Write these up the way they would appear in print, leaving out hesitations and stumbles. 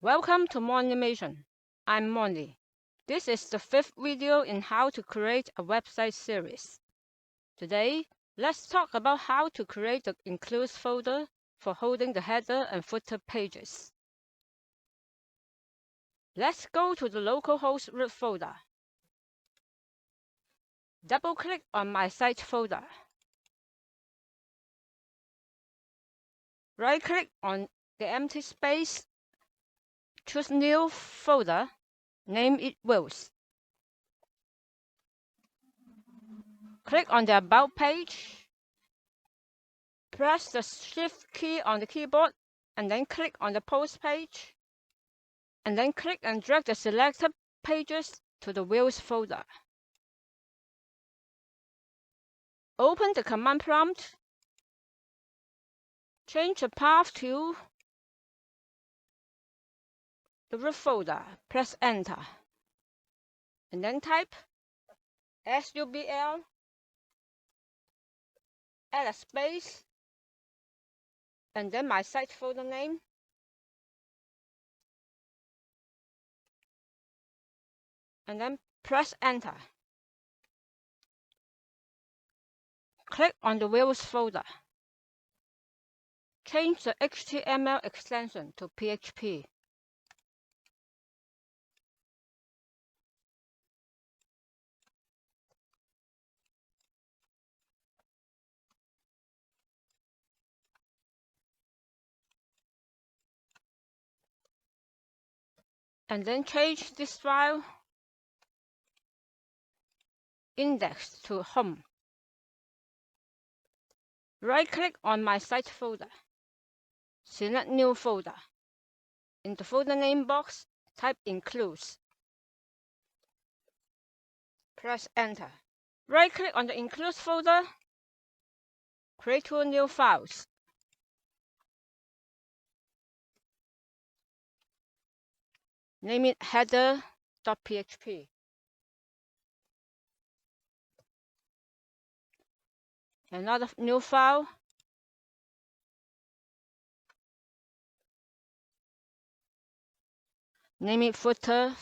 Welcome to More Animation. I'm Molly. This is the 5th video in how to create a website series. Today, let's talk about how to create the includes folder for holding the header and footer pages. Let's go to the localhost root folder. Double-click on My Site folder. Right-click on the empty space. Choose New folder. Name it Wheels. Click on the About page. Press the Shift key on the keyboard and then click on the Post page. And then click and drag the selected pages to the Wheels folder. Open the command prompt. Change the path to the root folder. Press Enter. And then type SUBL, add a space, and then my site folder name. And then press Enter. Click on the Wheels folder. Change the HTML extension to PHP. And then change this file index to home. Right-click on my site folder. Select New folder. In the folder name box, type Includes. Press Enter. Right-click on the Includes folder. Create 2 new files. Name it header.php. Another new file. Name it footer.php.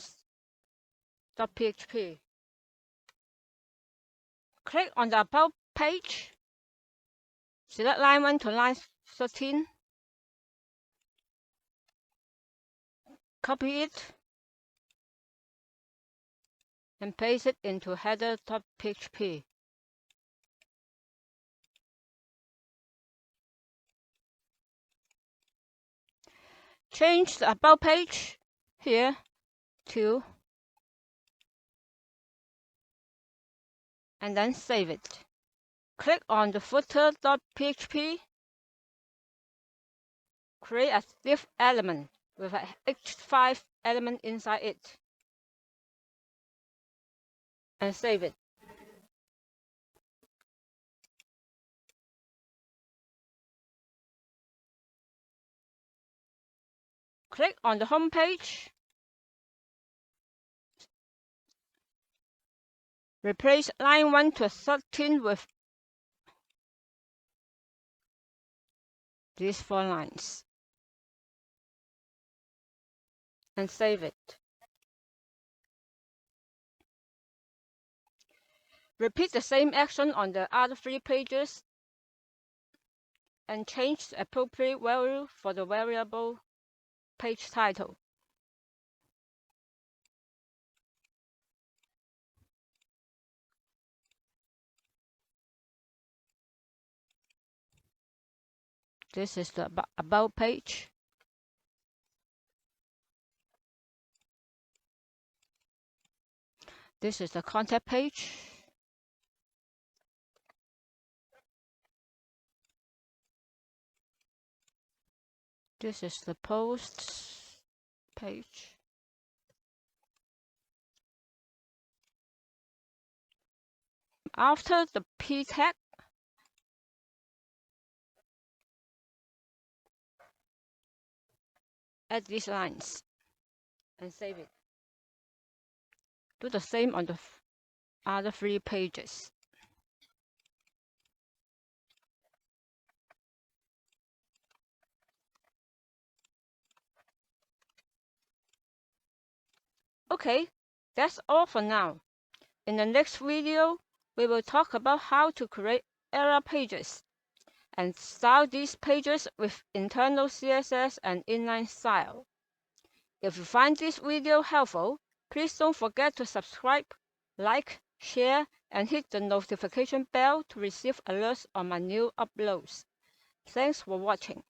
Click on the About page. Select line 1 to line 13. Copy it and paste it into header.php. Change the About page here to, and then save it. Click on the footer.php. Create a div element with a h5 element inside it. And save it. Click on the home page. Replace line 1 to 13 with these 4 lines. And save it. Repeat the same action on the other 3 pages and change the appropriate value for the variable page title. This is the About page. This is the Contact page. This is the Posts page. After the P tag, add these lines and save it. Do the same on the other 3 pages. Okay, that's all for now. In the next video, we will talk about how to create error pages and style these pages with internal CSS and inline style. If you find this video helpful, please don't forget to subscribe, like, share, and hit the notification bell to receive alerts on my new uploads. Thanks for watching.